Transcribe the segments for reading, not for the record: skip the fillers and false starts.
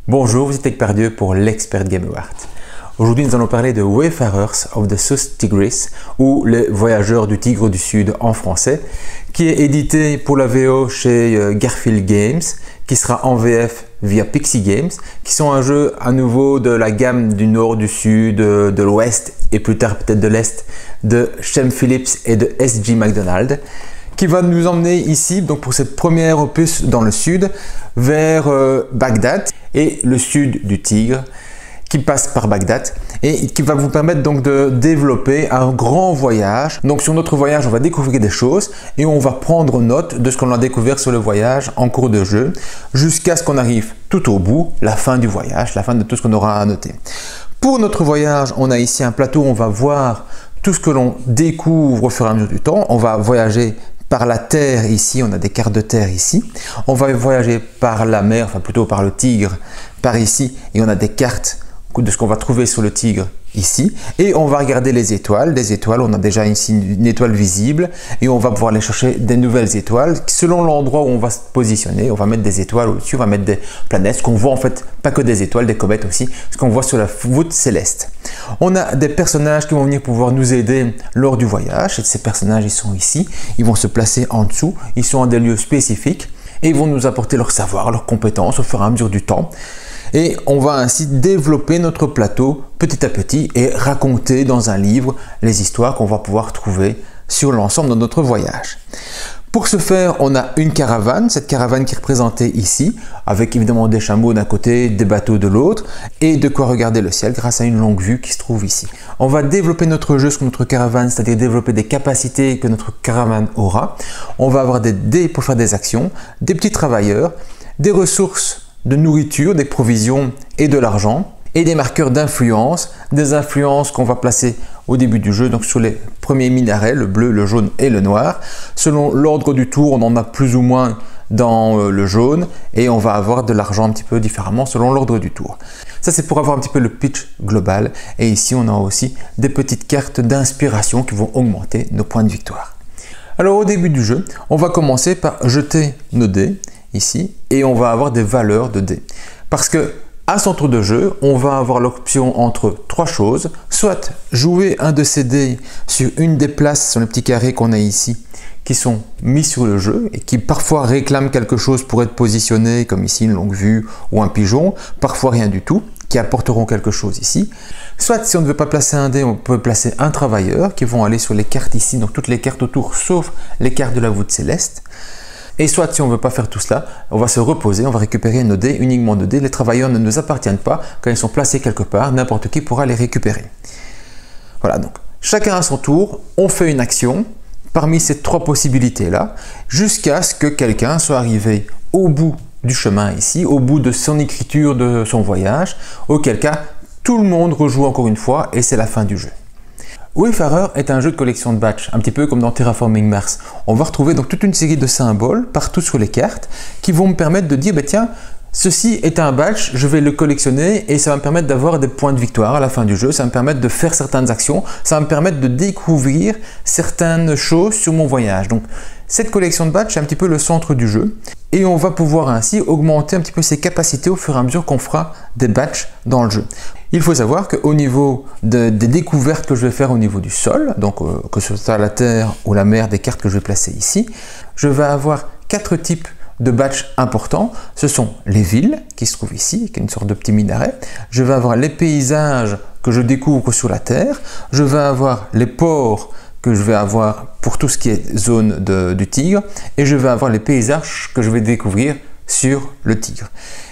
Bonjour, vous êtes avec Pardieu pour l'Expert Game Award. Aujourd'hui, nous allons parler de Wayfarers of the South Tigris ou Les Voyageurs du Tigre du Sud en français, qui est édité pour la VO chez Garfield Games, qui sera en VF via Pixie Games, qui sont un jeu à nouveau de la gamme du Nord, du Sud, de l'Ouest et plus tard peut-être de l'Est de Shem Phillips et de S.J. McDonald, qui va nous emmener ici donc pour cette première opus dans le sud vers Bagdad et le sud du Tigre, qui passe par Bagdad et qui va vous permettre donc de développer un grand voyage. Donc sur notre voyage, on va découvrir des choses et on va prendre note de ce qu'on a découvert sur le voyage en cours de jeu jusqu'à ce qu'on arrive tout au bout, la fin du voyage, la fin de tout ce qu'on aura à noter. Pour notre voyage, on a ici un plateau où on va voir tout ce que l'on découvre au fur et à mesure du temps. On va voyager par la terre ici, on a des cartes de terre ici. On va voyager par la mer, enfin plutôt par le Tigre, par ici, et on a des cartes de ce qu'on va trouver sur le Tigre ici. Et on va regarder les étoiles. Des étoiles, on a déjà ici une étoile visible et on va pouvoir aller chercher des nouvelles étoiles. Selon l'endroit où on va se positionner, on va mettre des étoiles au-dessus, on va mettre des planètes. Ce qu'on voit en fait, pas que des étoiles, des comètes aussi, ce qu'on voit sur la voûte céleste. On a des personnages qui vont venir pouvoir nous aider lors du voyage. Et ces personnages, ils sont ici. Ils vont se placer en dessous. Ils sont à des lieux spécifiques et ils vont nous apporter leur savoir, leurs compétences au fur et à mesure du temps. Et on va ainsi développer notre plateau petit à petit et raconter dans un livre les histoires qu'on va pouvoir trouver sur l'ensemble de notre voyage. Pour ce faire, on a une caravane, cette caravane qui est représentée ici, avec évidemment des chameaux d'un côté, des bateaux de l'autre, et de quoi regarder le ciel grâce à une longue vue qui se trouve ici. On va développer notre jeu sur notre caravane, c'est-à-dire développer des capacités que notre caravane aura. On va avoir des dés pour faire des actions, des petits travailleurs, des ressources de nourriture, des provisions et de l'argent, et des marqueurs d'influence, des influences qu'on va placer au début du jeu, donc sur les premiers minarets, le bleu, le jaune et le noir. Selon l'ordre du tour, on en a plus ou moins dans le jaune, et on va avoir de l'argent un petit peu différemment selon l'ordre du tour. Ça, c'est pour avoir un petit peu le pitch global, et ici on a aussi des petites cartes d'inspiration qui vont augmenter nos points de victoire. Alors au début du jeu, on va commencer par jeter nos dés, ici, et on va avoir des valeurs de dés. Parce que à son tour de jeu, on va avoir l'option entre trois choses, soit jouer un de ces dés sur une des places, sur le petit carré qu'on a ici, qui sont mis sur le jeu et qui parfois réclament quelque chose pour être positionné, comme ici une longue vue ou un pigeon, parfois rien du tout, qui apporteront quelque chose ici. Soit si on ne veut pas placer un dé, on peut placer un travailleur qui vont aller sur les cartes ici, donc toutes les cartes autour sauf les cartes de la voûte céleste. Et soit si on ne veut pas faire tout cela, on va se reposer, on va récupérer nos dés, uniquement nos dés. Les travailleurs ne nous appartiennent pas, quand ils sont placés quelque part, n'importe qui pourra les récupérer. Voilà, donc chacun à son tour, on fait une action parmi ces trois possibilités-là, jusqu'à ce que quelqu'un soit arrivé au bout du chemin ici, au bout de son écriture, de son voyage, auquel cas tout le monde rejoue encore une fois et c'est la fin du jeu. Wayfarer est un jeu de collection de badges, un petit peu comme dans Terraforming Mars. On va retrouver donc toute une série de symboles partout sur les cartes qui vont me permettre de dire, tiens, ceci est un badge, je vais le collectionner et ça va me permettre d'avoir des points de victoire à la fin du jeu, ça va me permettre de faire certaines actions, ça va me permettre de découvrir certaines choses sur mon voyage. Donc cette collection de badges, c'est un petit peu le centre du jeu et on va pouvoir ainsi augmenter un petit peu ses capacités au fur et à mesure qu'on fera des badges dans le jeu. Il faut savoir qu'au niveau des découvertes que je vais faire au niveau du sol, donc que ce soit la terre ou la mer, des cartes que je vais placer ici, je vais avoir 4 types de badges importants. Ce sont les villes qui se trouvent ici, qui est une sorte de petit minaret. Je vais avoir les paysages que je découvre sur la terre. Je vais avoir les ports que je vais avoir pour tout ce qui est zone du Tigre. Et je vais avoir les paysages que je vais découvrir sur le Tigre.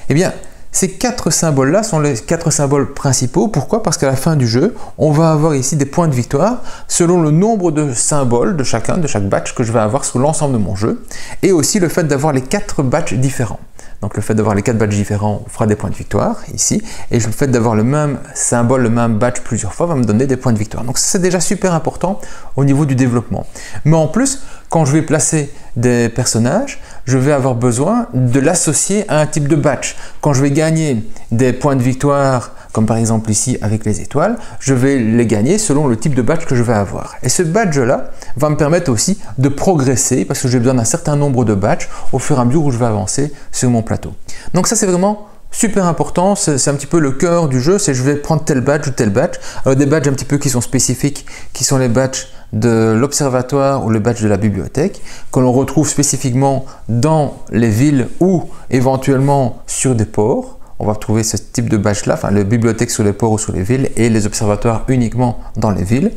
Eh bien, ces 4 symboles-là sont les 4 symboles principaux. Pourquoi? Parce qu'à la fin du jeu, on va avoir ici des points de victoire selon le nombre de symboles de chaque badge que je vais avoir sur l'ensemble de mon jeu. Et aussi le fait d'avoir les 4 badges différents. Donc le fait d'avoir les 4 badges différents fera des points de victoire ici. Et le fait d'avoir le même symbole, le même badge plusieurs fois va me donner des points de victoire. Donc c'est déjà super important au niveau du développement. Mais en plus, quand je vais placer des personnages, je vais avoir besoin de l'associer à un type de badge. Quand je vais gagner des points de victoire, comme par exemple ici avec les étoiles, je vais les gagner selon le type de badge que je vais avoir. Et ce badge-là va me permettre aussi de progresser parce que j'ai besoin d'un certain nombre de badges au fur et à mesure où je vais avancer sur mon plateau. Donc ça, c'est vraiment Super important, c'est un petit peu le cœur du jeu, c'est je vais prendre tel badge ou tel badge. Alors des badges un petit peu qui sont spécifiques, qui sont les badges de l'observatoire ou le badge de la bibliothèque, que l'on retrouve spécifiquement dans les villes ou éventuellement sur des ports. On va trouver ce type de badge-là, enfin les bibliothèques sur les ports ou sur les villes et les observatoires uniquement dans les villes.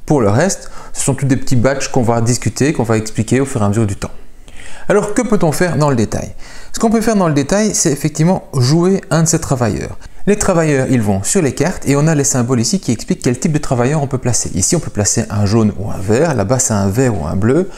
Pour le reste, ce sont tous des petits badges qu'on va discuter, qu'on va expliquer au fur et à mesure du temps. Alors que peut-on faire dans le détail? Ce qu'on peut faire dans le détail, c'est effectivement jouer un de ces travailleurs. Les travailleurs, ils vont sur les cartes et on a les symboles ici qui expliquent quel type de travailleur on peut placer. Ici, on peut placer un jaune ou un vert, là-bas c'est un vert ou un bleu,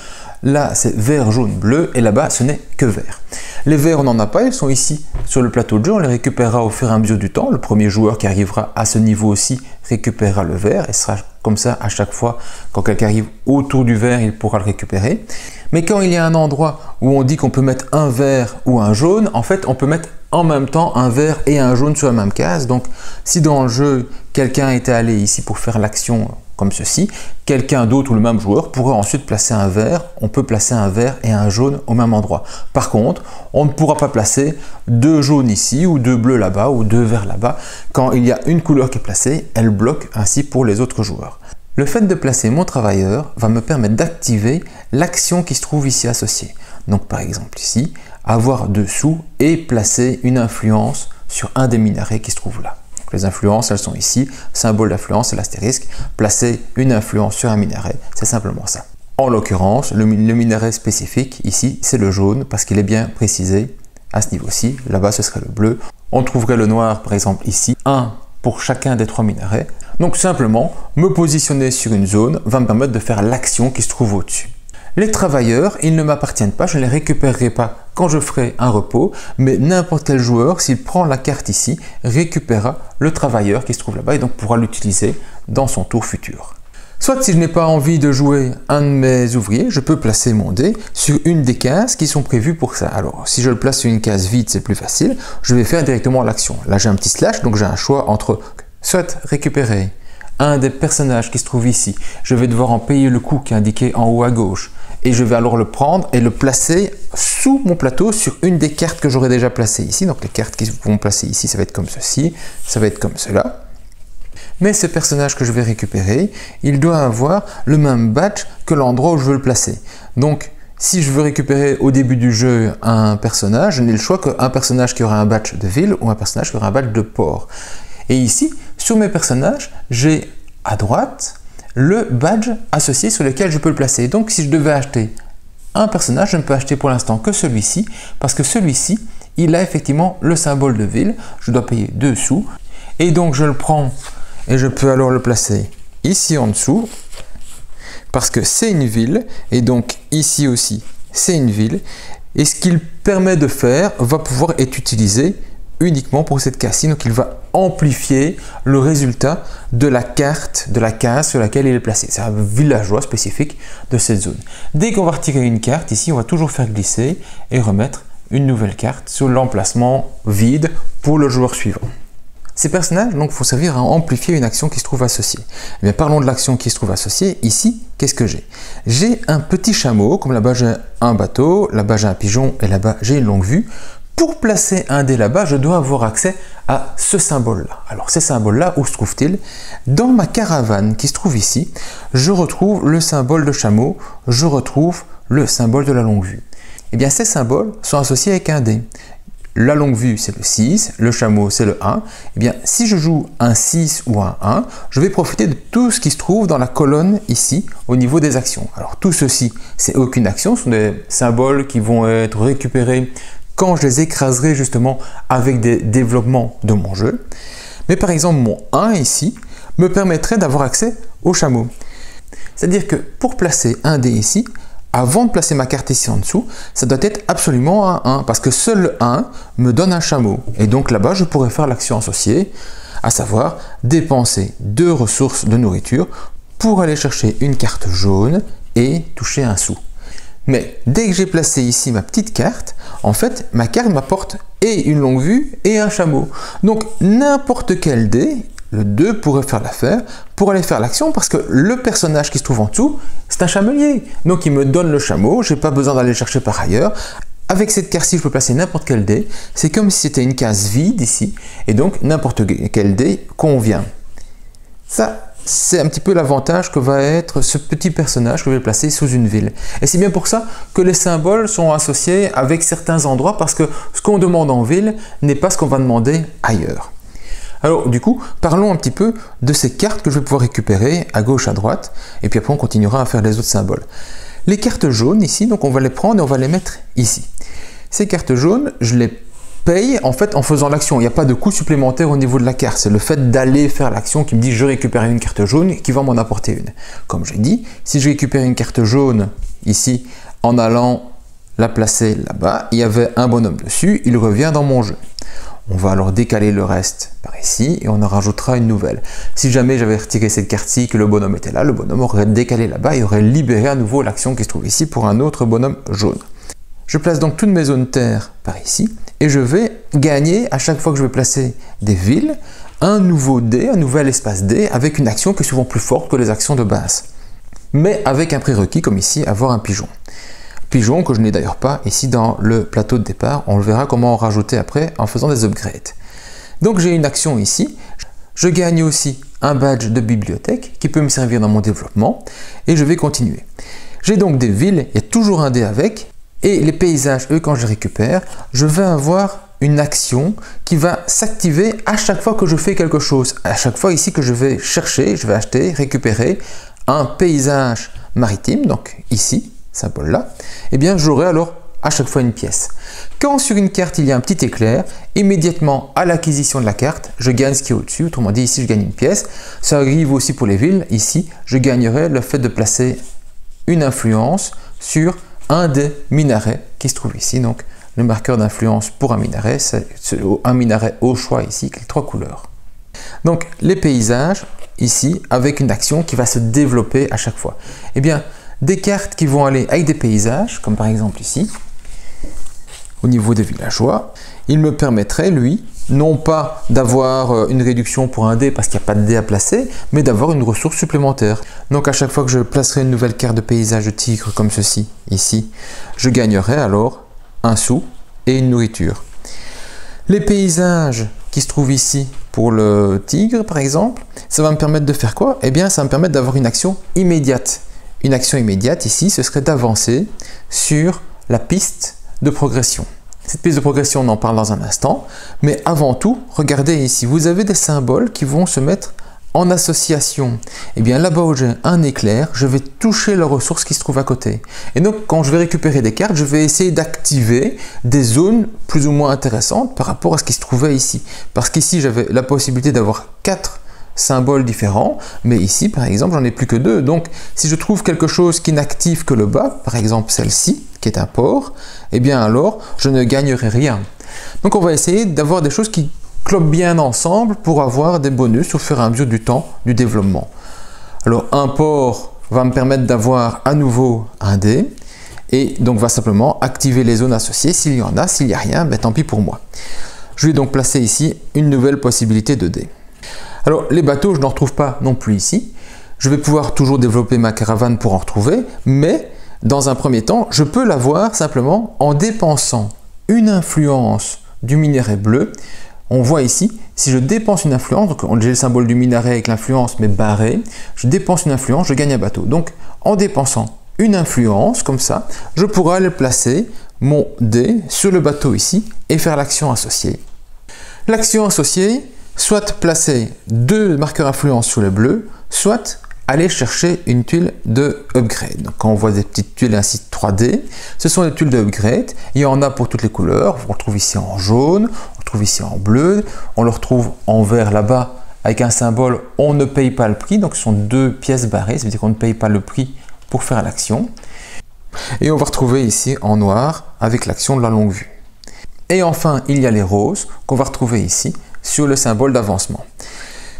là c'est vert, jaune, bleu et là-bas ce n'est que vert. Les verts, on n'en a pas, ils sont ici sur le plateau de jeu, on les récupérera au fur et à mesure du temps. Le premier joueur qui arrivera à ce niveau aussi récupérera le vert et ce sera comme ça à chaque fois. Quand quelqu'un arrive autour du vert, il pourra le récupérer. Mais quand il y a un endroit où on dit qu'on peut mettre un vert ou un jaune, en fait on peut mettre en même temps un vert et un jaune sur la même case. Donc si dans le jeu quelqu'un était allé ici pour faire l'action comme ceci, quelqu'un d'autre ou le même joueur pourrait ensuite placer un vert. On peut placer un vert et un jaune au même endroit. Par contre, on ne pourra pas placer deux jaunes ici ou deux bleus là-bas ou deux verts là-bas. Quand il y a une couleur qui est placée, elle bloque ainsi pour les autres joueurs. Le fait de placer mon travailleur va me permettre d'activer l'action qui se trouve ici associée. Donc par exemple ici, avoir dessous et placer une influence sur un des minarets qui se trouve là. Donc, les influences, elles sont ici, symbole d'influence, c'est l'astérisque. Placer une influence sur un minaret, c'est simplement ça. En l'occurrence, le minaret spécifique ici, c'est le jaune parce qu'il est bien précisé à ce niveau-ci. Là-bas, ce serait le bleu. On trouverait le noir par exemple ici, 1 pour chacun des 3 minarets. Donc simplement, me positionner sur une zone va me permettre de faire l'action qui se trouve au-dessus. Les travailleurs, ils ne m'appartiennent pas, je ne les récupérerai pas quand je ferai un repos, mais n'importe quel joueur, s'il prend la carte ici, récupérera le travailleur qui se trouve là-bas et donc pourra l'utiliser dans son tour futur. Soit si je n'ai pas envie de jouer un de mes ouvriers, je peux placer mon dé sur une des cases qui sont prévues pour ça. Alors si je le place sur une case vide, c'est plus facile, je vais faire directement l'action. Là j'ai un petit slash, donc j'ai un choix entre soit récupérer un des personnages qui se trouve ici, je vais devoir en payer le coût qui est indiqué en haut à gauche et je vais alors le prendre et le placer sous mon plateau sur une des cartes que j'aurais déjà placées ici. Donc les cartes qui vont placer ici, ça va être comme ceci, ça va être comme cela. Mais ce personnage que je vais récupérer, il doit avoir le même badge que l'endroit où je veux le placer. Donc si je veux récupérer au début du jeu un personnage, je n'ai le choix qu'un personnage qui aura un badge de ville ou un personnage qui aura un badge de port. Et ici, sur mes personnages, j'ai à droite le badge associé sur lequel je peux le placer. Donc si je devais acheter un personnage, je ne peux acheter pour l'instant que celui-ci, parce que celui-ci, il a effectivement le symbole de ville. Je dois payer 2 sous. Et donc je le prends et je peux alors le placer ici en dessous, parce que c'est une ville, et donc ici aussi, c'est une ville. Et ce qu'il permet de faire va pouvoir être utilisé uniquement pour cette case-ci, donc il va amplifier le résultat de la carte, de la case sur laquelle il est placé. C'est un villageois spécifique de cette zone. Dès qu'on va retirer une carte, ici on va toujours faire glisser et remettre une nouvelle carte sur l'emplacement vide pour le joueur suivant. Ces personnages donc vont servir à amplifier une action qui se trouve associée. Eh bien, parlons de l'action qui se trouve associée. Ici, qu'est-ce que j'ai? J'ai un petit chameau, comme là-bas j'ai un bateau, là-bas j'ai un pigeon et là-bas j'ai une longue vue. Pour placer un dé là-bas, je dois avoir accès à ce symbole-là. Alors, ces symboles-là, où se trouvent-ils? Dans ma caravane qui se trouve ici, je retrouve le symbole de chameau, je retrouve le symbole de la longue vue. Eh bien, ces symboles sont associés avec un dé. La longue vue, c'est le 6, le chameau, c'est le 1. Eh bien, si je joue un 6 ou un 1, je vais profiter de tout ce qui se trouve dans la colonne ici, au niveau des actions. Alors, tout ceci, c'est aucune action, ce sont des symboles qui vont être récupérés quand je les écraserai justement avec des développements de mon jeu. Mais par exemple, mon 1 ici me permettrait d'avoir accès au chameau. C'est-à-dire que pour placer un dé ici, avant de placer ma carte ici en dessous, ça doit être absolument un 1, parce que seul le 1 me donne un chameau. Et donc là-bas, je pourrais faire l'action associée, à savoir dépenser 2 ressources de nourriture pour aller chercher une carte jaune et toucher un sou. Mais dès que j'ai placé ici ma petite carte, en fait, ma carte m'apporte et une longue vue et un chameau. Donc n'importe quel dé, le 2 pourrait faire l'affaire pour aller faire l'action, parce que le personnage qui se trouve en dessous, c'est un chamelier. Donc il me donne le chameau, je n'ai pas besoin d'aller chercher par ailleurs. Avec cette carte-ci, je peux placer n'importe quel dé. C'est comme si c'était une case vide ici, et donc n'importe quel dé convient. Ça, c'est un petit peu l'avantage que va être ce petit personnage que je vais placer sous une ville. Et c'est bien pour ça que les symboles sont associés avec certains endroits, parce que ce qu'on demande en ville n'est pas ce qu'on va demander ailleurs. Alors du coup, parlons un petit peu de ces cartes que je vais pouvoir récupérer à gauche, à droite, et puis après on continuera à faire les autres symboles. Les cartes jaunes ici, donc on va les prendre et on va les mettre ici. Ces cartes jaunes, je les paye en fait en faisant l'action. Il n'y a pas de coût supplémentaire au niveau de la carte. C'est le fait d'aller faire l'action qui me dit je récupère une carte jaune qui va m'en apporter une. Comme j'ai dit, si je récupère une carte jaune ici en allant la placer là-bas, il y avait un bonhomme dessus, il revient dans mon jeu. On va alors décaler le reste par ici et on en rajoutera une nouvelle. Si jamais j'avais retiré cette carte-ci, que le bonhomme était là, le bonhomme aurait décalé là-bas et aurait libéré à nouveau l'action qui se trouve ici pour un autre bonhomme jaune. Je place donc toutes mes zones terre par ici et je vais gagner à chaque fois que je vais placer des villes un nouveau dé, un nouvel espace dé avec une action qui est souvent plus forte que les actions de base. Mais avec un prérequis comme ici, avoir un pigeon. Pigeon que je n'ai d'ailleurs pas ici dans le plateau de départ. On le verra comment en rajouter après en faisant des upgrades. Donc j'ai une action ici. Je gagne aussi un badge de bibliothèque qui peut me servir dans mon développement et je vais continuer. J'ai donc des villes, il y a toujours un dé avec et les paysages, eux, quand je les récupère, je vais avoir une action qui va s'activer à chaque fois que je fais quelque chose. À chaque fois ici que je vais chercher, je vais acheter, récupérer un paysage maritime, donc ici, symbole là, et bien j'aurai alors à chaque fois une pièce. Quand sur une carte il y a un petit éclair, immédiatement à l'acquisition de la carte, je gagne ce qui est au-dessus, autrement dit ici je gagne une pièce. Ça arrive aussi pour les villes, ici je gagnerai le fait de placer une influence sur un des minarets qui se trouve ici. Donc le marqueur d'influence pour un minaret, c'est un minaret au choix ici, avec les 3 couleurs. Donc les paysages ici avec une action qui va se développer à chaque fois. Eh bien, des cartes qui vont aller avec des paysages, comme par exemple ici, au niveau des villageois, il me permettrait, lui, non pas d'avoir une réduction pour un dé parce qu'il n'y a pas de dé à placer, mais d'avoir une ressource supplémentaire. Donc à chaque fois que je placerai une nouvelle carte de paysage de tigre comme ceci, ici, je gagnerai alors un sou et une nourriture. Les paysages qui se trouvent ici pour le tigre par exemple, ça va me permettre de faire quoi? Eh bien ça va me permettre d'avoir une action immédiate. Une action immédiate ici, ce serait d'avancer sur la piste de progression. Cette piste de progression, on en parle dans un instant, mais avant tout, regardez ici, vous avez des symboles qui vont se mettre en association. Et bien là-bas où j'ai un éclair, je vais toucher la ressource qui se trouve à côté. Et donc quand je vais récupérer des cartes, je vais essayer d'activer des zones plus ou moins intéressantes par rapport à ce qui se trouvait ici. Parce qu'ici, j'avais la possibilité d'avoir 4 symboles différents, mais ici par exemple j'en ai plus que 2, donc si je trouve quelque chose qui n'active que le bas, par exemple celle-ci qui est un port, et bien alors je ne gagnerai rien. Donc on va essayer d'avoir des choses qui clopent bien ensemble pour avoir des bonus au fur et à mesure du temps du développement. Alors un port va me permettre d'avoir à nouveau un dé et donc va simplement activer les zones associées. S'il y en a, s'il n'y a rien, ben, tant pis pour moi. Je vais donc placer ici une nouvelle possibilité de dé. Alors les bateaux, je n'en retrouve pas non plus ici. Je vais pouvoir toujours développer ma caravane pour en retrouver, mais dans un premier temps, je peux l'avoir simplement en dépensant une influence du minaret bleu. On voit ici, si je dépense une influence, donc j'ai le symbole du minaret avec l'influence mais barré, je dépense une influence, je gagne un bateau. Donc en dépensant une influence comme ça, je pourrai aller placer mon dé sur le bateau ici et faire l'action associée. L'action associée, soit placer 2 marqueurs influence sur le bleu, soit aller chercher une tuile de upgrade. Donc quand on voit des petites tuiles ainsi 3D, ce sont des tuiles de upgrade. Il y en a pour toutes les couleurs. On le retrouve ici en jaune, on le trouve ici en bleu, on le retrouve en vert là-bas avec un symbole on ne paye pas le prix. Donc ce sont 2 pièces barrées, ça veut dire qu'on ne paye pas le prix pour faire l'action. Et on va retrouver ici en noir avec l'action de la longue vue. Et enfin, il y a les roses qu'on va retrouver ici sur le symbole d'avancement.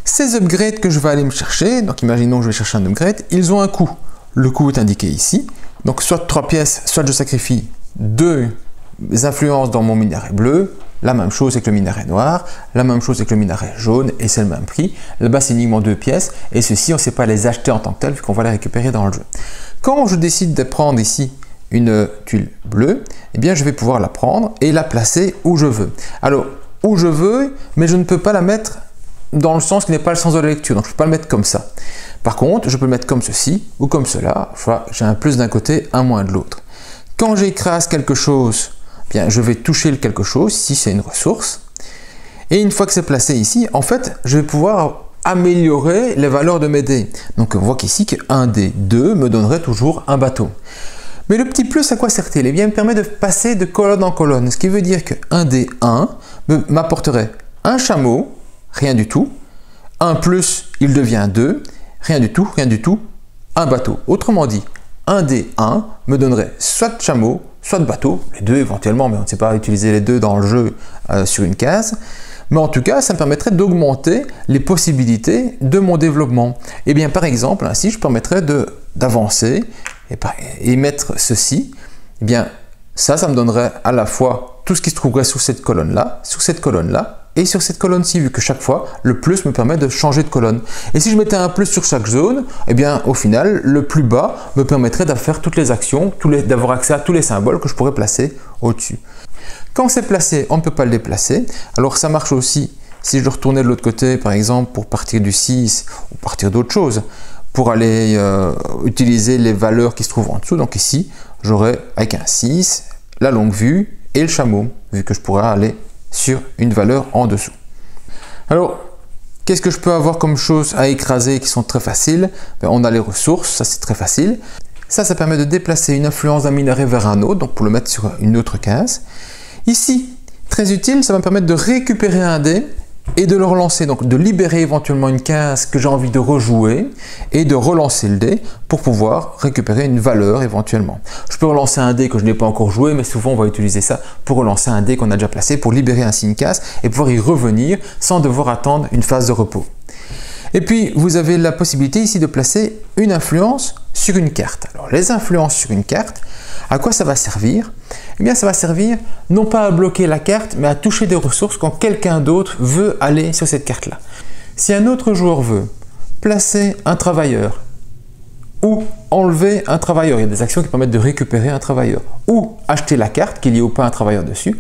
Ces upgrades que je vais aller me chercher, donc imaginons que je vais chercher un upgrade, ils ont un coût. Le coût est indiqué ici. Donc soit 3 pièces, soit je sacrifie 2 influences dans mon minaret bleu, la même chose avec le minaret noir, la même chose avec le minaret jaune, et c'est le même prix. Là-bas, c'est uniquement 2 pièces, et ceux-ci, on ne sait pas les acheter en tant que tel, vu qu'on va les récupérer dans le jeu. Quand je décide de prendre ici une tuile bleue, eh bien je vais pouvoir la prendre et la placer où je veux. Alors, où je veux, mais je ne peux pas la mettre dans le sens qui n'est pas le sens de la lecture, donc je ne peux pas le mettre comme ça. Par contre, je peux le mettre comme ceci ou comme cela. Voilà, j'ai un plus d'un côté, un moins de l'autre. Quand j'écrase quelque chose, eh bien, je vais toucher le quelque chose, ici c'est une ressource. Et une fois que c'est placé ici, en fait, je vais pouvoir améliorer les valeurs de mes dés. Donc on voit qu'ici, qu'un dé 2 me donnerait toujours un bateau. Mais le petit plus, à quoi sert-il? Eh bien, il me permet de passer de colonne en colonne, ce qui veut dire qu'un dé 1 m'apporterait un chameau, rien du tout. 1 plus, il devient 2, rien du tout, un bateau. Autrement dit, un dé 1 me donnerait soit chameau, soit bateau, les deux éventuellement, mais on ne sait pas utiliser les deux dans le jeu sur une case. Mais en tout cas, ça me permettrait d'augmenter les possibilités de mon développement. Et bien, par exemple, ainsi, je permettrais d'avancer et mettre ceci. Et bien, ça me donnerait à la fois tout ce qui se trouverait sur cette colonne-là, et sur cette colonne-ci, vu que chaque fois, le plus me permet de changer de colonne. Et si je mettais un plus sur chaque zone, eh bien, au final, le plus bas me permettrait de faire toutes les actions, d'avoir accès à tous les symboles que je pourrais placer au-dessus. Quand c'est placé, on ne peut pas le déplacer. Alors ça marche aussi si je retournais de l'autre côté, par exemple, pour partir du 6 ou partir d'autre chose, pour aller utiliser les valeurs qui se trouvent en dessous. Donc ici, j'aurais avec un 6, la longue vue et le chameau, vu que je pourrais aller sur une valeur en dessous. Alors, qu'est-ce que je peux avoir comme choses à écraser qui sont très faciles? On a les ressources, ça c'est très facile. Ça permet de déplacer une influence d'un minerai vers un autre, donc pour le mettre sur une autre case. Ici, très utile, ça va me permettre de récupérer un dé et de le relancer, donc de libérer éventuellement une case que j'ai envie de rejouer et de relancer le dé pour pouvoir récupérer une valeur éventuellement. Je peux relancer un dé que je n'ai pas encore joué, mais souvent on va utiliser ça pour relancer un dé qu'on a déjà placé, pour libérer ainsi une case et pouvoir y revenir sans devoir attendre une phase de repos. Et puis vous avez la possibilité ici de placer une influence sur une carte. Alors les influences sur une carte, à quoi ça va servir? Eh bien ça va servir non pas à bloquer la carte, mais à toucher des ressources quand quelqu'un d'autre veut aller sur cette carte-là. Si un autre joueur veut placer un travailleur ou enlever un travailleur, il y a des actions qui permettent de récupérer un travailleur, ou acheter la carte, qu'il y ait ou pas un travailleur dessus,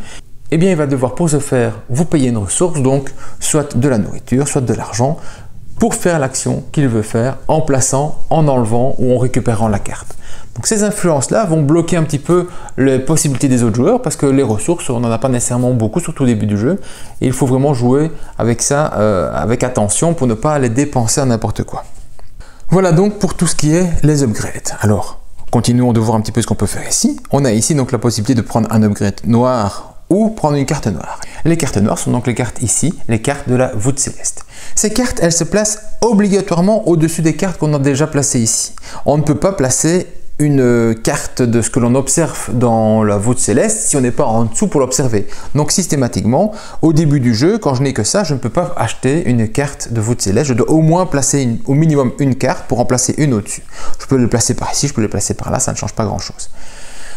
eh bien il va devoir pour ce faire vous payer une ressource, donc soit de la nourriture, soit de l'argent, pour faire l'action qu'il veut faire en plaçant, en enlevant ou en récupérant la carte. Donc ces influences-là vont bloquer un petit peu les possibilités des autres joueurs parce que les ressources, on n'en a pas nécessairement beaucoup, surtout au début du jeu. Et il faut vraiment jouer avec ça avec attention pour ne pas les dépenser à n'importe quoi. Voilà donc pour tout ce qui est les upgrades. Alors, continuons de voir un petit peu ce qu'on peut faire ici. On a ici donc la possibilité de prendre un upgrade noir ou prendre une carte noire. Les cartes noires sont donc les cartes ici, les cartes de la voûte céleste. Ces cartes, elles se placent obligatoirement au-dessus des cartes qu'on a déjà placées ici. On ne peut pas placer une carte de ce que l'on observe dans la voûte céleste si on n'est pas en dessous pour l'observer. Donc systématiquement, au début du jeu, quand je n'ai que ça, je ne peux pas acheter une carte de voûte céleste. Je dois au moins placer au minimum une carte pour en placer une au-dessus. Je peux le placer par ici, je peux le placer par là, ça ne change pas grand-chose.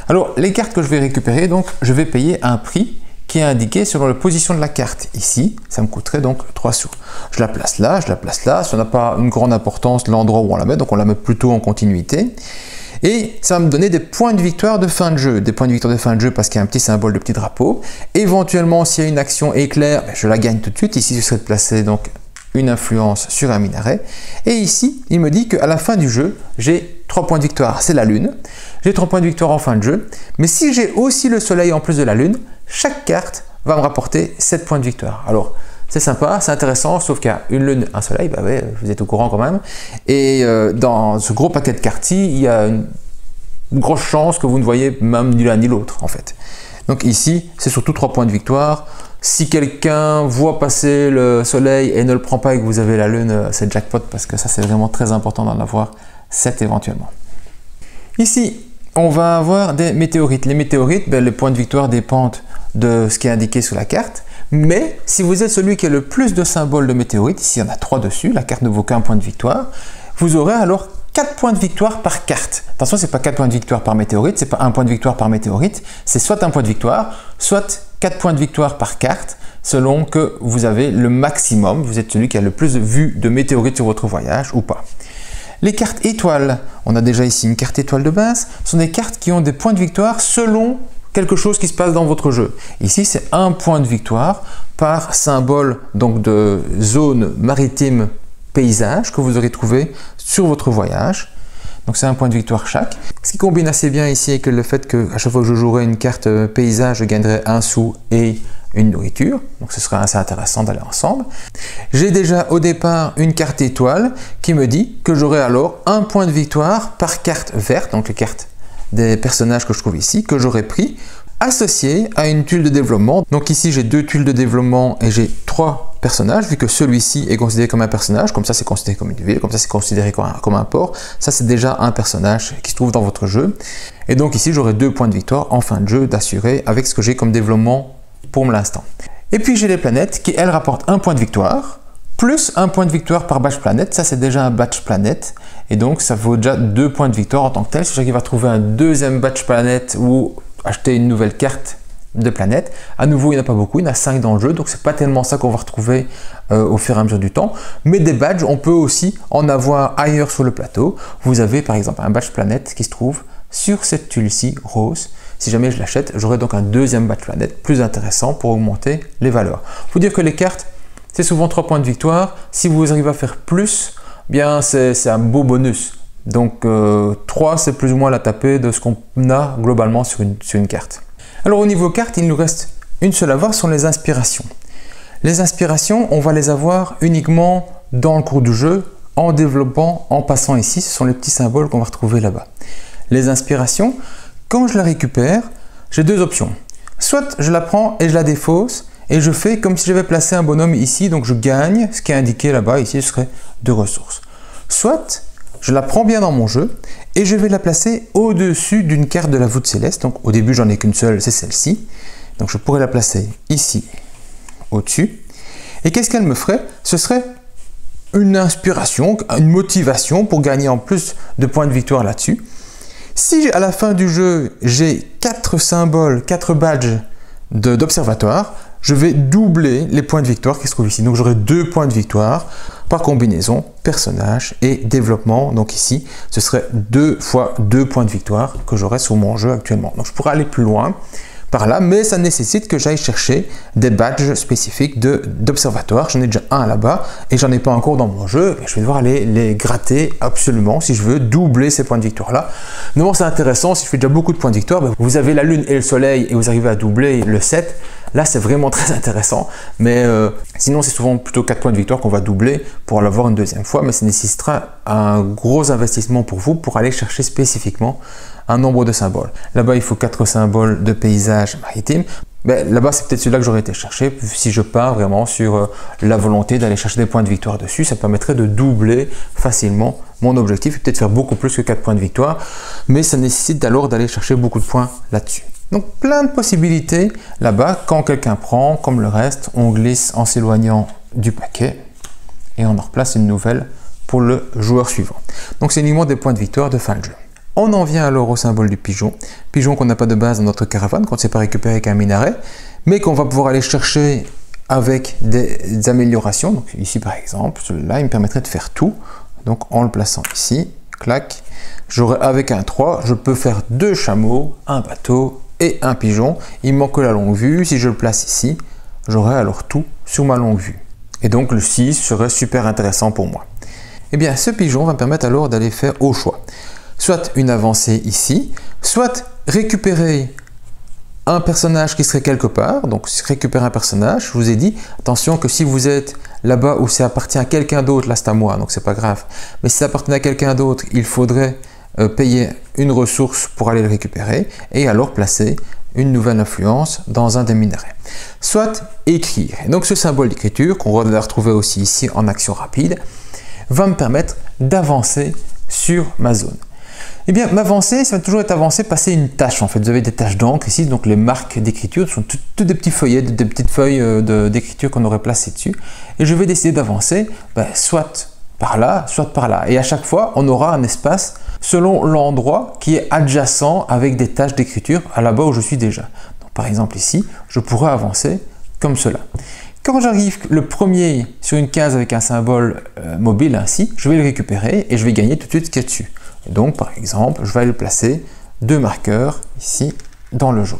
Alors, les cartes que je vais récupérer, donc, je vais payer un prix qui est indiqué selon la position de la carte. Ici, ça me coûterait donc 3 sous. Je la place là, je la place là. Ça n'a pas une grande importance l'endroit où on la met, donc on la met plutôt en continuité. Et ça va me donner des points de victoire de fin de jeu. Des points de victoire de fin de jeu parce qu'il y a un petit symbole de petit drapeau. Éventuellement, s'il y a une action éclair, je la gagne tout de suite. Ici, je serais de placer donc une influence sur un minaret. Et ici, il me dit qu'à la fin du jeu, j'ai 3 points de victoire, c'est la lune. J'ai 3 points de victoire en fin de jeu. Mais si j'ai aussi le soleil en plus de la lune, chaque carte va me rapporter 7 points de victoire. Alors, c'est sympa, c'est intéressant, sauf qu'il y a une lune, un soleil, bah ouais, vous êtes au courant quand même. Et dans ce gros paquet de cartes-ci, il y a une grosse chance que vous ne voyez même ni l'un ni l'autre, en fait. Donc ici, c'est surtout 3 points de victoire. Si quelqu'un voit passer le soleil et ne le prend pas et que vous avez la lune, c'est jackpot parce que ça, c'est vraiment très important d'en avoir 7 éventuellement. Ici, on va avoir des météorites. Les météorites, les points de victoire dépendent de ce qui est indiqué sur la carte. Mais si vous êtes celui qui a le plus de symboles de météorites, ici il y en a 3 dessus, la carte ne vaut qu'un point de victoire, vous aurez alors 4 points de victoire par carte. Attention, ce n'est pas 4 points de victoire par météorite, ce n'est pas un point de victoire par météorite, c'est soit un point de victoire, soit 4 points de victoire par carte, selon que vous avez le maximum, vous êtes celui qui a le plus vu de météorites sur votre voyage ou pas. Les cartes étoiles, on a déjà ici une carte étoile de base, sont des cartes qui ont des points de victoire selon quelque chose qui se passe dans votre jeu. Ici, c'est un point de victoire par symbole donc de zone maritime paysage que vous aurez trouvé sur votre voyage. Donc c'est un point de victoire chaque. Ce qui combine assez bien ici avec le fait qu'à chaque fois que je jouerai une carte paysage, je gagnerai un sou et une nourriture. Donc ce serait assez intéressant d'aller ensemble. J'ai déjà au départ une carte étoile qui me dit que j'aurai alors un point de victoire par carte verte, donc les cartes des personnages que je trouve ici, que j'aurais pris, associé à une tuile de développement. Donc ici j'ai 2 tuiles de développement et j'ai 3 personnages, vu que celui-ci est considéré comme un personnage, comme ça c'est considéré comme une ville, comme ça c'est considéré comme un port. Ça c'est déjà un personnage qui se trouve dans votre jeu. Et donc ici j'aurai 2 points de victoire en fin de jeu d'assurer avec ce que j'ai comme développement pour l'instant. Et puis j'ai les planètes qui elles rapportent un point de victoire, plus un point de victoire par batch planète. Ça c'est déjà un batch planète. Et donc ça vaut déjà 2 points de victoire en tant que tel. Si j'arrive à trouver un deuxième batch planète ou acheter une nouvelle carte de planète, à nouveau il n'y en a pas beaucoup, il y en a 5 dans le jeu, donc c'est pas tellement ça qu'on va retrouver au fur et à mesure du temps. Mais des badges, on peut aussi en avoir ailleurs sur le plateau. Vous avez par exemple un badge planète qui se trouve sur cette tuile-ci rose. Si jamais je l'achète, j'aurai donc un deuxième badge planète plus intéressant pour augmenter les valeurs. Il faut dire que les cartes, c'est souvent 3 points de victoire. Si vous arrivez à faire plus, bien c'est un beau bonus. Donc 3 c'est plus ou moins la tapée de ce qu'on a globalement sur une carte. Alors au niveau carte, il nous reste une seule à voir, ce sont les inspirations. Les inspirations, on va les avoir uniquement dans le cours du jeu, en développant, en passant ici, ce sont les petits symboles qu'on va retrouver là-bas. Les inspirations, quand je la récupère, j'ai 2 options. Soit je la prends et je la défausse, et je fais comme si j'avais placé un bonhomme ici, donc je gagne ce qui est indiqué là-bas, ici ce serait 2 ressources. Soit je la prends bien dans mon jeu et je vais la placer au-dessus d'une carte de la voûte céleste. Donc au début j'en ai qu'une seule, c'est celle-ci. Donc je pourrais la placer ici, au-dessus. Et qu'est-ce qu'elle me ferait? Ce serait une inspiration, une motivation pour gagner en plus de points de victoire là-dessus. Si à la fin du jeu j'ai 4 symboles, 4 badges d'observatoire, je vais doubler les points de victoire qui se trouvent ici. Donc j'aurai 2 points de victoire par combinaison personnage et développement. Donc ici, ce serait 2 fois 2 points de victoire que j'aurai sur mon jeu actuellement. Donc je pourrais aller plus loin par là, mais ça nécessite que j'aille chercher des badges spécifiques d'observatoire. J'en ai déjà un là-bas et j'en ai pas encore dans mon jeu. Je vais devoir aller les gratter absolument si je veux doubler ces points de victoire-là. Non, c'est intéressant. Si je fais déjà beaucoup de points de victoire, vous avez la lune et le soleil et vous arrivez à doubler le 7. Là, c'est vraiment très intéressant, mais sinon, c'est souvent plutôt 4 points de victoire qu'on va doubler pour l'avoir une deuxième fois, mais ça nécessitera un gros investissement pour vous pour aller chercher spécifiquement un nombre de symboles. Là-bas, il faut 4 symboles de paysage maritime. Là-bas, c'est peut-être celui-là que j'aurais été chercher. Si je pars vraiment sur la volonté d'aller chercher des points de victoire dessus, ça permettrait de doubler facilement mon objectif et peut-être faire beaucoup plus que 4 points de victoire, mais ça nécessite alors d'aller chercher beaucoup de points là-dessus. Donc plein de possibilités là-bas. Quand quelqu'un prend, comme le reste, on glisse en s'éloignant du paquet et on en replace une nouvelle pour le joueur suivant. Donc c'est uniquement des points de victoire de fin de jeu. On en vient alors au symbole du pigeon. Pigeon qu'on n'a pas de base dans notre caravane, qu'on ne sait pas récupérer avec un minaret, mais qu'on va pouvoir aller chercher avec des améliorations. Donc ici par exemple, celui-là, il me permettrait de faire tout. Donc en le plaçant ici, clac, j'aurai avec un 3, je peux faire 2 chameaux, un bateau et un pigeon. Il me manque la longue vue. Si je le place ici, j'aurai alors tout sur ma longue vue. Et donc le 6 serait super intéressant pour moi. Eh bien, ce pigeon va me permettre alors d'aller faire au choix. Soit une avancée ici, soit récupérer un personnage qui serait quelque part. Donc récupérer un personnage, je vous ai dit, attention que si vous êtes là-bas où ça appartient à quelqu'un d'autre, là c'est à moi, donc c'est pas grave. Mais si ça appartient à quelqu'un d'autre, il faudrait payer une ressource pour aller le récupérer et alors placer une nouvelle influence dans un des minerais. Soit écrire. Et donc ce symbole d'écriture, qu'on va retrouver aussi ici en action rapide, va me permettre d'avancer sur ma zone. Eh bien, m'avancer, ça va toujours être avancer, passer une tâche en fait. Vous avez des taches d'encre ici, donc les marques d'écriture sont toutes des petits feuillets, des petites feuilles d'écriture qu'on aurait placées dessus. Et je vais décider d'avancer, soit par là, soit par là. Et à chaque fois, on aura un espace selon l'endroit qui est adjacent avec des taches d'écriture à là-bas où je suis déjà. Donc, par exemple ici, je pourrais avancer comme cela. Quand j'arrive le premier sur une case avec un symbole mobile ainsi, je vais le récupérer et je vais gagner tout de suite ce qu'il y a dessus. Et donc par exemple, je vais aller placer 2 marqueurs ici dans le jaune.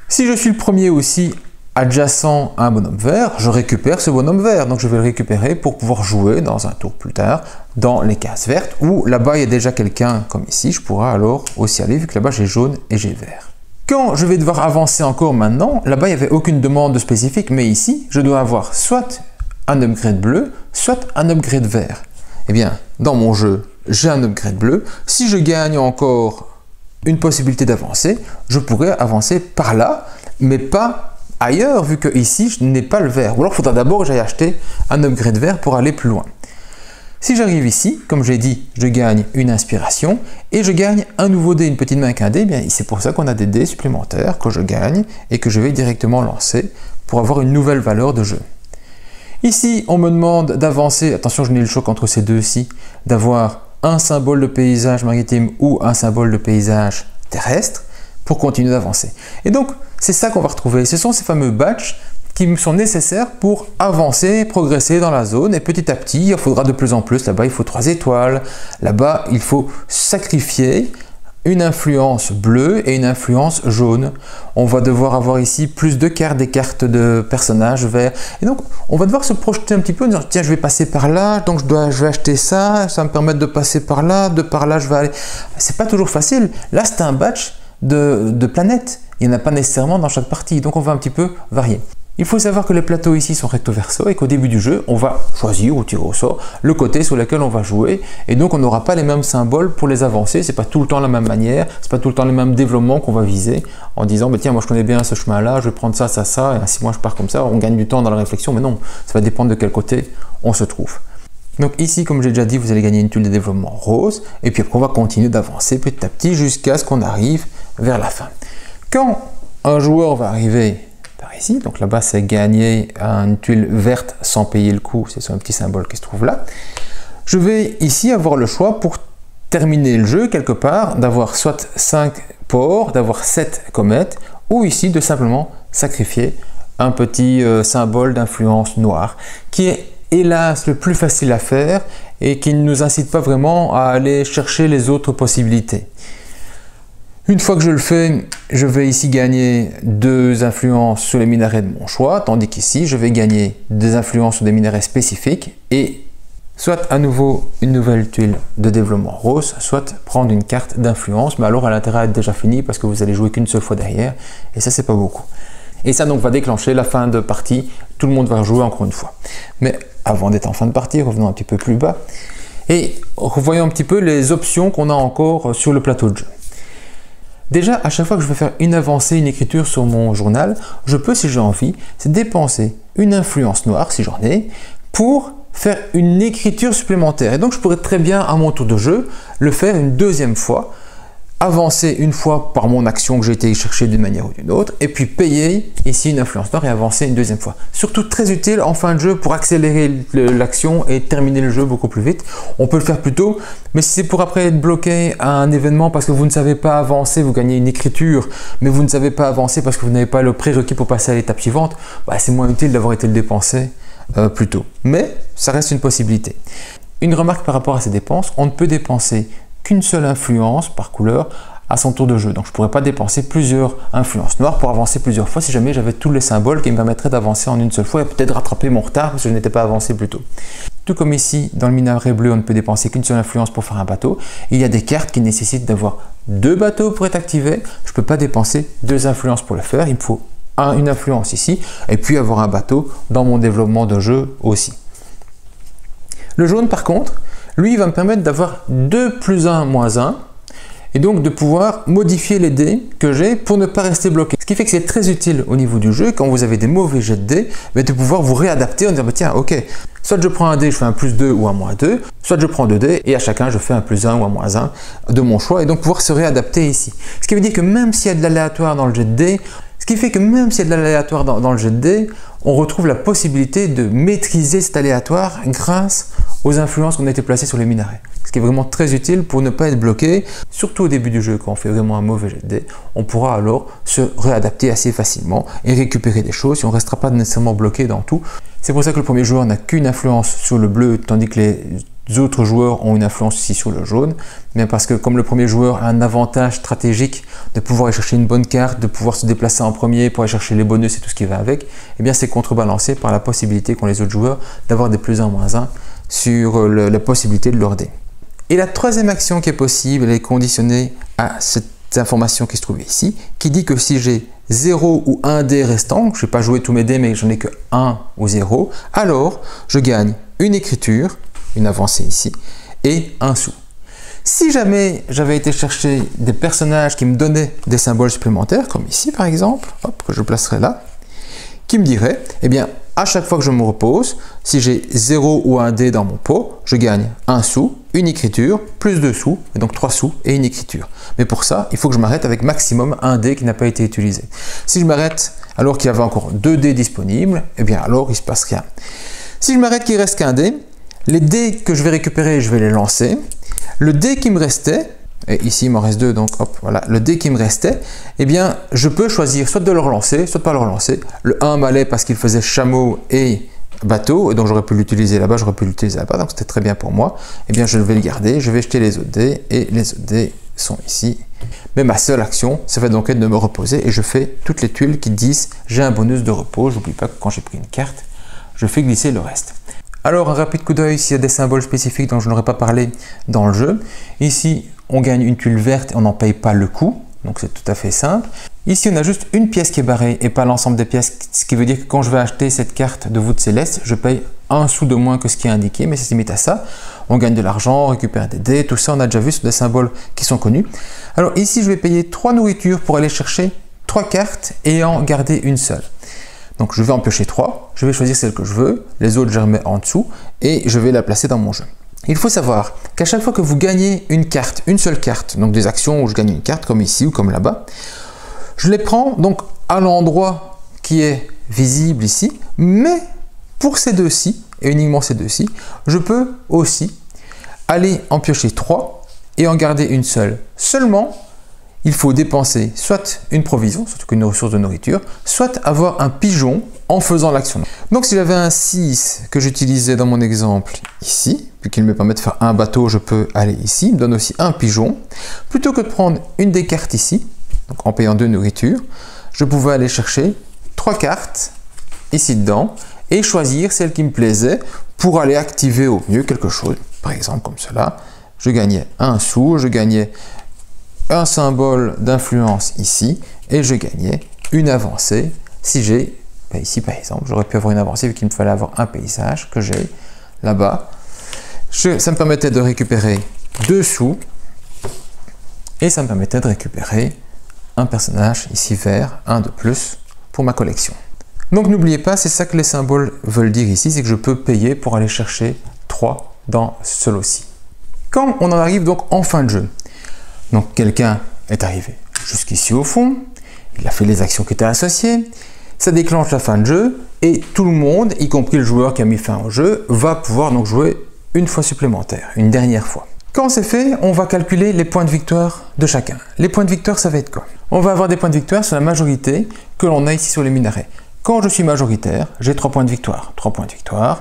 Si je suis le premier aussi adjacent à un bonhomme vert, je récupère ce bonhomme vert. Donc je vais le récupérer pour pouvoir jouer dans un tour plus tard dans les cases vertes ou là-bas il y a déjà quelqu'un comme ici, je pourrai alors aussi aller vu que là-bas j'ai jaune et j'ai vert. Quand je vais devoir avancer encore maintenant, là-bas il n'y avait aucune demande spécifique, mais ici je dois avoir soit un upgrade bleu, soit un upgrade vert. Eh bien, dans mon jeu, j'ai un upgrade bleu. Si je gagne encore une possibilité d'avancer, je pourrais avancer par là, mais pas ailleurs, vu que ici je n'ai pas le vert. Ou alors il faudra d'abord que j'aille acheter un upgrade vert pour aller plus loin. Si j'arrive ici, comme j'ai dit, je gagne une inspiration et je gagne un nouveau dé, une petite main avec un dé. Bien, c'est pour ça qu'on a des dés supplémentaires que je gagne et que je vais directement lancer pour avoir une nouvelle valeur de jeu. Ici, on me demande d'avancer, attention je n'ai le choix entre ces deux-ci, d'avoir un symbole de paysage maritime ou un symbole de paysage terrestre pour continuer d'avancer. Et donc, c'est ça qu'on va retrouver. Ce sont ces fameux badges qui sont nécessaires pour avancer, progresser dans la zone. Et petit à petit, il faudra de plus en plus. Là-bas, il faut 3 étoiles. Là-bas, il faut sacrifier une influence bleue et une influence jaune. On va devoir avoir ici plus de cartes, des cartes de personnages verts. Et donc, on va devoir se projeter un petit peu en disant, tiens, je vais passer par là, donc je vais acheter ça, ça va me permettre de passer par là, je vais aller... C'est pas toujours facile. Là, c'est un badge de planète. Il n'y en a pas nécessairement dans chaque partie, donc on va un petit peu varier. Il faut savoir que les plateaux ici sont recto verso et qu'au début du jeu, on va choisir ou tirer au sort le côté sur lequel on va jouer et donc on n'aura pas les mêmes symboles pour les avancer. C'est pas tout le temps la même manière, c'est pas tout le temps les mêmes développements qu'on va viser en disant bah, tiens moi je connais bien ce chemin-là, je vais prendre ça, ça, ça et ainsi moi je pars comme ça. On gagne du temps dans la réflexion, mais non, ça va dépendre de quel côté on se trouve. Donc ici, comme j'ai déjà dit, vous allez gagner une tuile de développement rose et puis après on va continuer d'avancer petit à petit jusqu'à ce qu'on arrive vers la fin. Quand un joueur va arriver par ici, donc là-bas c'est gagner une tuile verte sans payer le coup, c'est un petit symbole qui se trouve là. Je vais ici avoir le choix pour terminer le jeu quelque part, d'avoir soit 5 ports, d'avoir 7 comètes, ou ici de simplement sacrifier un petit symbole d'influence noire, qui est hélas le plus facile à faire et qui ne nous incite pas vraiment à aller chercher les autres possibilités. Une fois que je le fais, je vais ici gagner 2 influences sur les minéraux de mon choix, tandis qu'ici, je vais gagner des influences sur des minéraux spécifiques et soit à nouveau une nouvelle tuile de développement rose, soit prendre une carte d'influence, mais alors elle a intérêt à être déjà finie parce que vous allez jouer qu'une seule fois derrière et ça, c'est pas beaucoup. Et ça donc va déclencher la fin de partie, tout le monde va rejouer encore une fois. Mais avant d'être en fin de partie, revenons un petit peu plus bas et revoyons un petit peu les options qu'on a encore sur le plateau de jeu. Déjà, à chaque fois que je vais faire une avancée, une écriture sur mon journal, je peux, si j'ai envie, dépenser une influence noire, si j'en ai, pour faire une écriture supplémentaire. Et donc, je pourrais très bien, à mon tour de jeu, le faire une deuxième fois, avancer une fois par mon action que j'ai été chercher d'une manière ou d'une autre, et puis payer ici une influence noire et avancer une deuxième fois. Surtout très utile en fin de jeu pour accélérer l'action et terminer le jeu beaucoup plus vite. On peut le faire plus tôt, mais si c'est pour après être bloqué à un événement parce que vous ne savez pas avancer, vous gagnez une écriture, mais vous ne savez pas avancer parce que vous n'avez pas le prérequis pour passer à l'étape suivante, bah, c'est moins utile d'avoir été le dépenser plus tôt. Mais ça reste une possibilité. Une remarque par rapport à ces dépenses, on ne peut dépenser qu'une seule influence par couleur à son tour de jeu. Donc je ne pourrais pas dépenser plusieurs influences noires pour avancer plusieurs fois si jamais j'avais tous les symboles qui me permettraient d'avancer en une seule fois et peut-être rattraper mon retard parce que je n'étais pas avancé plus tôt. Tout comme ici, dans le minerai bleu, on ne peut dépenser qu'une seule influence pour faire un bateau. Il y a des cartes qui nécessitent d'avoir 2 bateaux pour être activés. Je ne peux pas dépenser 2 influences pour le faire. Il me faut une influence ici et puis avoir un bateau dans mon développement de jeu aussi. Le jaune par contre, lui, il va me permettre d'avoir 2 plus 1 moins 1 et donc de pouvoir modifier les dés que j'ai pour ne pas rester bloqué. Ce qui fait que c'est très utile au niveau du jeu, quand vous avez des mauvais jets de dés, de pouvoir vous réadapter en disant bah, tiens, ok, soit je prends un dé, je fais un plus 2 ou un moins 2, soit je prends 2 dés et à chacun je fais un plus 1 ou un moins 1 de mon choix et donc pouvoir se réadapter ici. Ce qui veut dire que même s'il y a de l'aléatoire dans le jet de dés, on retrouve la possibilité de maîtriser cet aléatoire grâce aux influences qu'on a été placées sur les minarets. Ce qui est vraiment très utile pour ne pas être bloqué, surtout au début du jeu quand on fait vraiment un mauvais jet de dés. On pourra alors se réadapter assez facilement et récupérer des choses si on ne restera pas nécessairement bloqué dans tout. C'est pour ça que le premier joueur n'a qu'une influence sur le bleu, tandis que les autres joueurs ont une influence aussi sur le jaune, mais parce que comme le premier joueur a un avantage stratégique de pouvoir aller chercher une bonne carte, de pouvoir se déplacer en premier pour aller chercher les bonus et tout ce qui va avec, eh bien c'est contrebalancé par la possibilité qu'ont les autres joueurs d'avoir des plus 1, moins 1 sur la possibilité de leur dé. Et la troisième action qui est possible, elle est conditionnée à cette information qui se trouve ici, qui dit que si j'ai 0 ou 1 dé restant, je ne vais pas jouer tous mes dés mais j'en ai que 1 ou 0, alors je gagne une écriture, une avancée ici, et un sou. Si jamais j'avais été chercher des personnages qui me donnaient des symboles supplémentaires, comme ici par exemple, hop, que je placerai là, qui me dirait, eh bien, à chaque fois que je me repose, si j'ai 0 ou 1 dé dans mon pot, je gagne un sou, une écriture, plus 2 sous, et donc 3 sous et une écriture. Mais pour ça, il faut que je m'arrête avec maximum un dé qui n'a pas été utilisé. Si je m'arrête alors qu'il y avait encore 2 dés disponibles, eh bien alors il ne se passe rien. Si je m'arrête qu'il ne reste qu'un dé, les dés que je vais récupérer, je vais les lancer. Le dé qui me restait, et ici il m'en reste 2, donc hop, voilà, le dé qui me restait, eh bien je peux choisir soit de le relancer, soit de pas le relancer. Le 1 m'allait parce qu'il faisait chameau et bateau, et donc j'aurais pu l'utiliser là-bas, j'aurais pu l'utiliser là-bas, donc c'était très bien pour moi. Eh bien je vais le garder, je vais jeter les autres dés, et les autres dés sont ici. Mais ma seule action, ça va donc être de me reposer, et je fais toutes les tuiles qui disent j'ai un bonus de repos. J'oublie pas que quand j'ai pris une carte, je fais glisser le reste. Alors un rapide coup d'œil s'il y a des symboles spécifiques dont je n'aurais pas parlé dans le jeu. Ici on gagne une tuile verte et on n'en paye pas le coût, donc c'est tout à fait simple. Ici on a juste une pièce qui est barrée et pas l'ensemble des pièces, ce qui veut dire que quand je vais acheter cette carte de voûte céleste, je paye un sou de moins que ce qui est indiqué, mais ça se limite à ça. On gagne de l'argent, on récupère des dés, tout ça on a déjà vu sur des symboles qui sont connus. Alors ici je vais payer 3 nourritures pour aller chercher 3 cartes et en garder une seule. Donc je vais en piocher 3, je vais choisir celle que je veux, les autres je les remets en dessous et je vais la placer dans mon jeu. Il faut savoir qu'à chaque fois que vous gagnez une carte, une seule carte, donc des actions où je gagne une carte comme ici ou comme là-bas, je les prends donc à l'endroit qui est visible ici, mais pour ces deux-ci, et uniquement ces deux-ci, je peux aussi aller en piocher 3 et en garder une seule. Seulement, il faut dépenser soit une provision, surtout qu'une ressource de nourriture, soit avoir un pigeon en faisant l'action. Donc si j'avais un 6 que j'utilisais dans mon exemple ici, puisqu'il me permet de faire un bateau, je peux aller ici, il me donne aussi un pigeon. Plutôt que de prendre une des cartes ici, donc en payant 2 nourritures, je pouvais aller chercher 3 cartes ici dedans et choisir celle qui me plaisait pour aller activer au mieux quelque chose. Par exemple comme cela, je gagnais un sou, je gagnais un symbole d'influence ici et je gagnais une avancée si j'ai, ici par exemple, j'aurais pu avoir une avancée vu qu'il me fallait avoir un paysage que j'ai là-bas. Ça me permettait de récupérer 2 sous et ça me permettait de récupérer un personnage ici vert, un de plus pour ma collection. Donc n'oubliez pas, c'est ça que les symboles veulent dire ici, c'est que je peux payer pour aller chercher 3 dans ce lot-ci. Quand on en arrive donc en fin de jeu, donc quelqu'un est arrivé jusqu'ici au fond, il a fait les actions qui étaient associées, ça déclenche la fin de jeu et tout le monde, y compris le joueur qui a mis fin au jeu, va pouvoir donc jouer une fois supplémentaire, une dernière fois. Quand c'est fait, on va calculer les points de victoire de chacun. Les points de victoire, ça va être quoi? On va avoir des points de victoire sur la majorité que l'on a ici sur les minarets. Quand je suis majoritaire, j'ai 3 points de victoire, 3 points de victoire,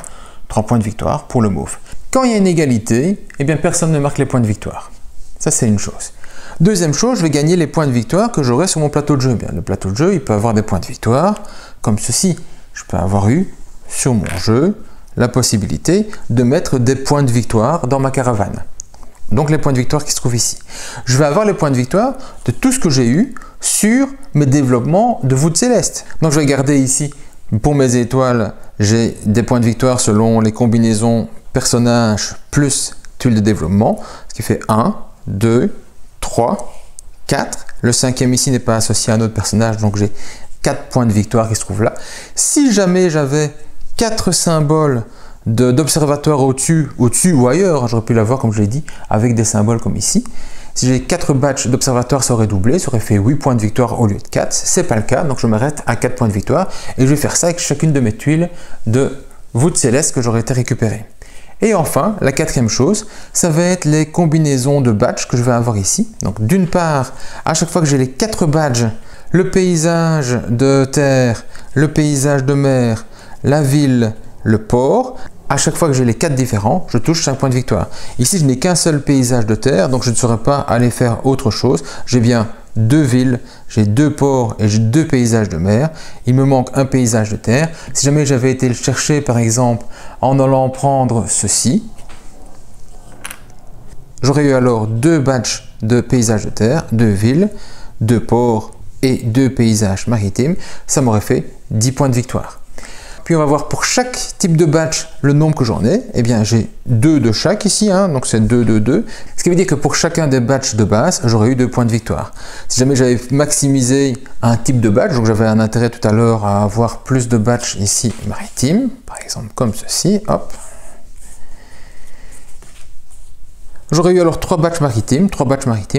3 points de victoire pour le mauve. Quand il y a une égalité, eh bien personne ne marque les points de victoire. Ça, c'est une chose. Deuxième chose, je vais gagner les points de victoire que j'aurai sur mon plateau de jeu. Bien, le plateau de jeu, il peut avoir des points de victoire comme ceci. Je peux avoir eu sur mon jeu la possibilité de mettre des points de victoire dans ma caravane. Donc les points de victoire qui se trouvent ici. Je vais avoir les points de victoire de tout ce que j'ai eu sur mes développements de voûte céleste. Donc je vais garder ici, pour mes étoiles, j'ai des points de victoire selon les combinaisons personnages plus tuiles de développement, ce qui fait 1, 2, 3, 4. Le 5e ici n'est pas associé à un autre personnage, donc j'ai 4 points de victoire qui se trouvent là. Si jamais j'avais 4 symboles d'observatoire au-dessus ou ailleurs, j'aurais pu l'avoir comme je l'ai dit, avec des symboles comme ici. Si j'ai 4 batchs d'observatoire, ça aurait doublé, ça aurait fait 8 points de victoire au lieu de 4. C'est pas le cas, donc je m'arrête à 4 points de victoire et je vais faire ça avec chacune de mes tuiles de voûte céleste que j'aurais été récupérée. Et enfin, la quatrième chose, ça va être les combinaisons de badges que je vais avoir ici. Donc d'une part, à chaque fois que j'ai les 4 badges, le paysage de terre, le paysage de mer, la ville, le port, à chaque fois que j'ai les 4 différents, je touche 5 points de victoire. Ici, je n'ai qu'un seul paysage de terre, donc je ne saurais pas aller faire autre chose. J'ai bien 2 villes, j'ai 2 ports et j'ai 2 paysages de mer. Il me manque un paysage de terre. Si jamais j'avais été le chercher, par exemple, en allant prendre ceci, j'aurais eu alors 2 badges de paysages de terre, 2 villes, 2 ports et 2 paysages maritimes. Ça m'aurait fait 10 points de victoire. Puis on va voir pour chaque type de badge le nombre que j'en ai. Eh bien j'ai 2 de chaque ici, donc c'est 2, 2, 2. Ce qui veut dire que pour chacun des badges de base, j'aurais eu 2 points de victoire. Si jamais j'avais maximisé un type de badge, donc j'avais un intérêt tout à l'heure à avoir plus de badges ici maritimes, par exemple comme ceci, hop. J'aurais eu alors 3 badges maritimes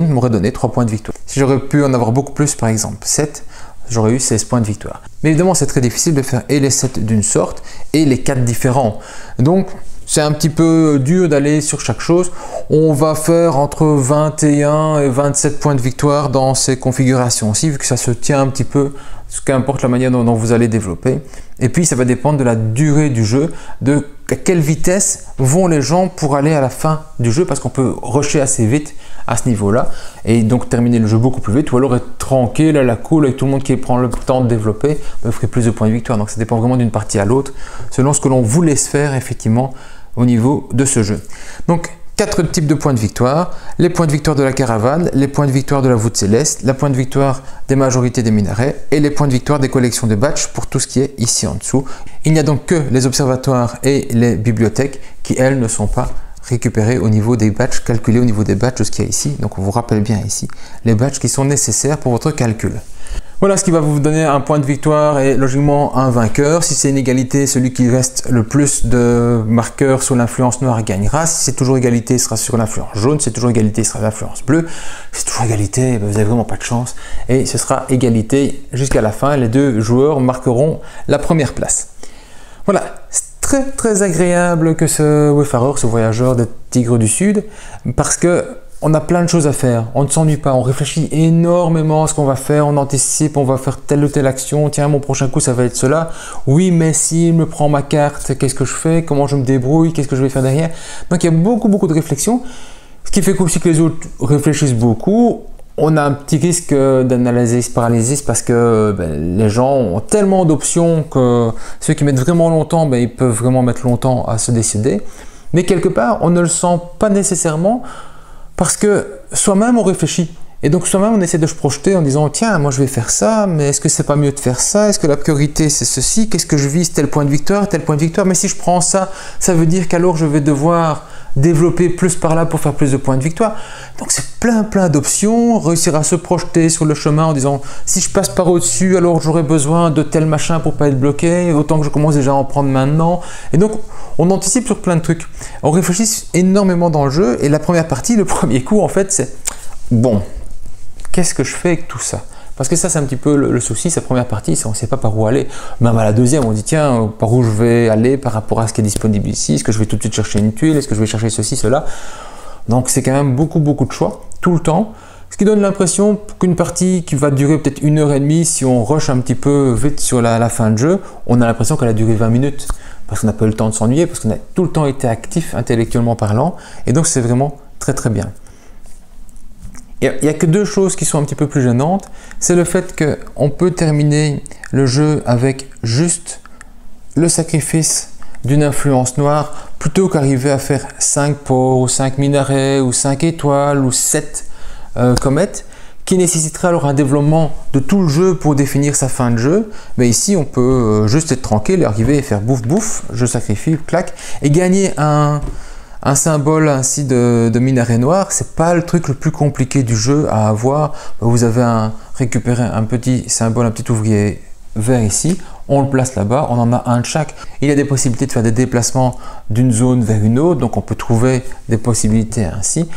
m'auraient donné 3 points de victoire. Si j'aurais pu en avoir beaucoup plus, par exemple 7, j'aurais eu 16 points de victoire. Mais évidemment, c'est très difficile de faire et les 7 d'une sorte et les 4 différents. Donc, c'est un petit peu dur d'aller sur chaque chose. On va faire entre 21 et 27 points de victoire dans ces configurations-ci, vu que ça se tient un petit peu, ce qu'importe la manière dont vous allez développer. Et puis, ça va dépendre de la durée du jeu, de à quelle vitesse vont les gens pour aller à la fin du jeu, parce qu'on peut rusher assez vite à ce niveau-là et donc terminer le jeu beaucoup plus vite, ou alors être tranquille à la cool avec tout le monde qui prend le temps de développer, me ferait plus de points de victoire. Donc ça dépend vraiment d'une partie à l'autre, selon ce que l'on vous laisse faire effectivement au niveau de ce jeu. Donc 4 types de points de victoire: les points de victoire de la caravane, les points de victoire de la voûte céleste, la point de victoire des majorités des minarets et les points de victoire des collections de badges pour tout ce qui est ici en dessous. Il n'y a donc que les observatoires et les bibliothèques qui, elles, ne sont pas récupérés au niveau des badges, calculés au niveau des badges de ce qu'il y a ici. Donc on vous rappelle bien ici les badges qui sont nécessaires pour votre calcul. Voilà ce qui va vous donner un point de victoire et logiquement un vainqueur. Si c'est une égalité, celui qui reste le plus de marqueurs sous l'influence noire gagnera. Si c'est toujours égalité, il sera sur l'influence jaune. Si c'est toujours égalité, il sera sur l'influence bleue. Si c'est toujours égalité, vous n'avez vraiment pas de chance. Et ce sera égalité jusqu'à la fin. Les 2 joueurs marqueront la première place. Voilà, c'est très agréable que ce Wayfarer, ce voyageur des Tigres du Sud, parce que on a plein de choses à faire, on ne s'ennuie pas, on réfléchit énormément à ce qu'on va faire, on anticipe, on va faire telle ou telle action, tiens mon prochain coup ça va être cela, oui mais s'il me prend ma carte, qu'est-ce que je fais, comment je me débrouille, qu'est-ce que je vais faire derrière. Donc il y a beaucoup de réflexion, ce qui fait aussi que les autres réfléchissent beaucoup. On a un petit risque d'analysis paralysis parce que les gens ont tellement d'options que ceux qui mettent vraiment longtemps, ils peuvent vraiment mettre longtemps à se décider. Mais quelque part, on ne le sent pas nécessairement parce que soi-même on réfléchit. Et donc soi-même on essaie de se projeter en disant tiens moi je vais faire ça, mais est-ce que c'est pas mieux de faire ça, est-ce que la priorité c'est ceci, qu'est-ce que je vise, tel point de victoire, mais si je prends ça, ça veut dire qu'alors je vais devoir développer plus par là pour faire plus de points de victoire. Donc c'est plein d'options, réussir à se projeter sur le chemin en disant si je passe par au-dessus alors j'aurai besoin de tel machin pour pas être bloqué, autant que je commence déjà à en prendre maintenant. Et donc on anticipe sur plein de trucs, on réfléchit énormément dans le jeu et la première partie, le premier coup en fait c'est bon, qu'est-ce que je fais avec tout ça? Parce que ça c'est un petit peu le souci, cette première partie, on ne sait pas par où aller. Même à la deuxième, on dit tiens, par où je vais aller par rapport à ce qui est disponible ici, est-ce que je vais tout de suite chercher une tuile, est-ce que je vais chercher ceci, cela. Donc c'est quand même beaucoup de choix, tout le temps. Ce qui donne l'impression qu'une partie qui va durer peut-être 1h30, si on rush un petit peu vite sur la fin de jeu, on a l'impression qu'elle a duré 20 minutes. Parce qu'on n'a pas eu le temps de s'ennuyer, parce qu'on a tout le temps été actif intellectuellement parlant. Et donc c'est vraiment très bien. Il n'y a que 2 choses qui sont un petit peu plus gênantes. C'est le fait qu'on peut terminer le jeu avec juste le sacrifice d'une influence noire plutôt qu'arriver à faire 5 ports ou 5 minarets ou 5 étoiles ou 7 comètes qui nécessiterait alors un développement de tout le jeu pour définir sa fin de jeu. Mais ici on peut juste être tranquille, arriver et faire bouf, je sacrifie, clac, et gagner un symbole ainsi de minaret noir. C'est pas le truc le plus compliqué du jeu à avoir. Vous avez récupéré un petit symbole, un petit ouvrier vert ici, on le place là-bas, on en a un de chaque. Il y a des possibilités de faire des déplacements d'une zone vers une autre, donc on peut trouver des possibilités ainsi.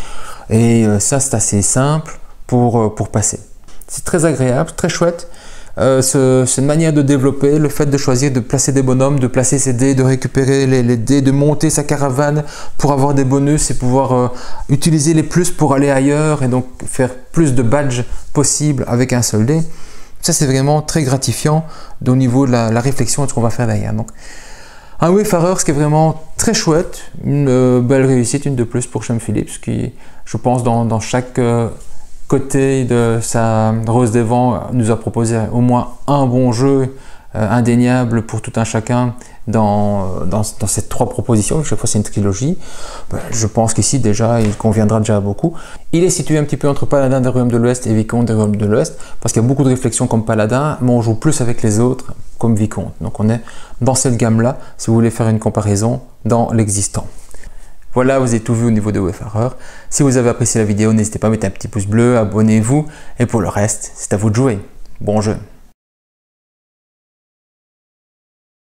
Et ça c'est assez simple pour passer. C'est très agréable, très chouette. cette manière de développer, le fait de choisir de placer des bonhommes, de placer ses dés, de récupérer les dés, de monter sa caravane pour avoir des bonus et pouvoir utiliser les plus pour aller ailleurs et donc faire plus de badges possibles avec un seul dé. Ça, c'est vraiment très gratifiant au niveau de la réflexion de ce qu'on va faire derrière. Donc, un Wayfarers qui est vraiment très chouette, une belle réussite, une de plus pour Shem Phillips qui, je pense, dans chaque côté de sa Rose des Vents, nous a proposé au moins un bon jeu indéniable pour tout un chacun dans ces 3 propositions. Chaque fois c'est une trilogie. Je pense qu'ici déjà il conviendra déjà à beaucoup. Il est situé un petit peu entre Paladin des Royaumes de l'Ouest et Vicomte des Royaumes de l'Ouest parce qu'il y a beaucoup de réflexions comme Paladin, mais on joue plus avec les autres comme Vicomte. Donc on est dans cette gamme là si vous voulez faire une comparaison dans l'existant. Voilà, vous avez tout vu au niveau de Wayfarer. Si vous avez apprécié la vidéo, n'hésitez pas à mettre un petit pouce bleu, abonnez-vous et pour le reste, c'est à vous de jouer. Bon jeu!